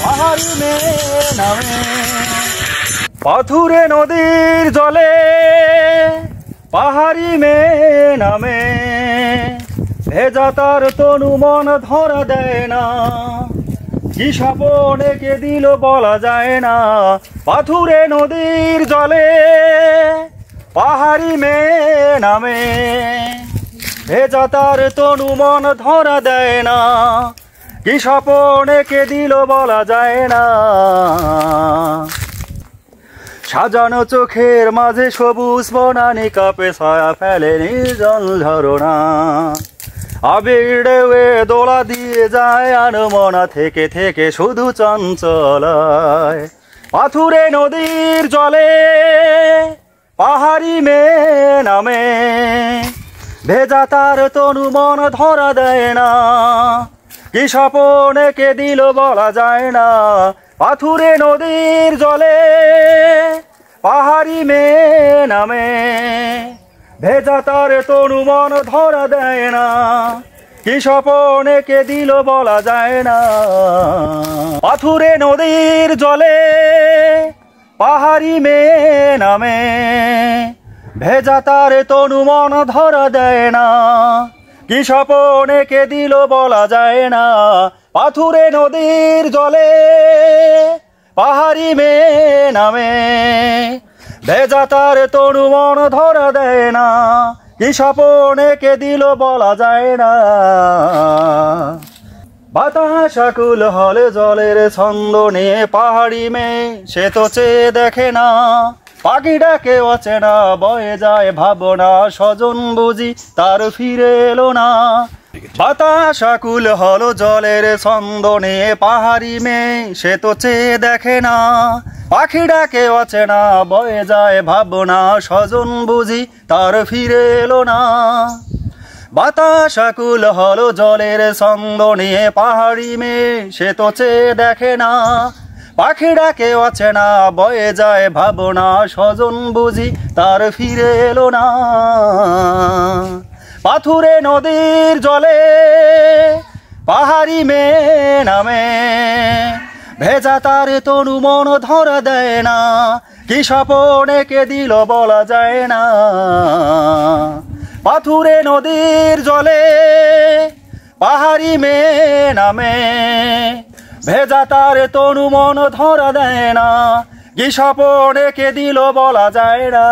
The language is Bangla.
পাহাড়ি মেয়ে নামে। পাথুরে নদীর জলে পাহাড়ি মেয়ে নামে, ভেজা তার তনু মন ধরা দেয় না, কি স্বপন এঁকে দিল বলা যায় না। পাথুরে নদীর জলে পাহাড়ি মেয়ে নামে, ভেজা তার তনু মন ধরা দেয় না, কি স্বপন এঁকে দিল বলা যায় না। সাজানো চোখের মাঝে সবুজ বনানি কাপে ছায়া ফেলে নির্জন ঝরনা, আবির ঢেউয়ে দোলা দিয়ে যায় আনমনা থেকে থেকে শুধু চঞ্চলায়। পাথুরে নদীর জলে পাহাড়ি মেয়ে নামে, ভেজা তার তনু মন ধরা দেয় না, কি স্বপন এঁকে দিল বলা যায় না। পাথুরে নদীর জলে পাহাড়ি মেয়ে নামে, ভেজা তার তনু মন ধরা দেয় না, কি স্বপন এঁকে দিল বলা যায় না। পাথুরে নদীর জলে পাহাড়ি মেয়ে নামে, ভেজা তার তনু মন ধরা দেয় না, কি স্বপন এঁকে দিল বলা যায় না। পাথুরে নদীর জলে পাহাড়ি মেয়ে নামে, ভেজা তার তনু মন ধরা দেয় না, কি স্বপন এঁকে দিল বলা যায় না। বাতাস আকুল হলে জলের ছন্দ নিয়ে পাহাড়ি মেয়ে সে তো চেয়ে দেখে না, পাখি ডাকে অচেনা বয়ে যায় ভাবনা, স্বজন বুঝি তার ফিরে এলো না। বাতাস আকুল হলো জলের ছন্দ নিয়ে পাহাড়ি মেয়ে সে তো চেয়ে দেখে না, পাখি ডাকে অচেনা বয়ে যায় ভাবনা, স্বজন বুঝি তার ফিরে এলো না। বাতাস আকুল হলো জলের ছন্দ নিয়ে পাহাড়ি মেয়ে সে তো চেয়ে দেখে না, পাখি ডাকে অচেনা বয়ে যায় ভাবনা, স্বজন বুঝি তার ফিরে এলো না। পাথুরে নদীর জলে পাহাড়ি মেয়ে নামে, ভেজা তার তনু মন ধরা দেয় না, কি স্বপন এঁকে দিল বলা যায় না। পাথুরে নদীর জলে পাহাড়ি মেয়ে নামে, ভেজা তার তনু মন ধরা দেয় না, কি স্বপন এঁকে দিল বলা যায় না।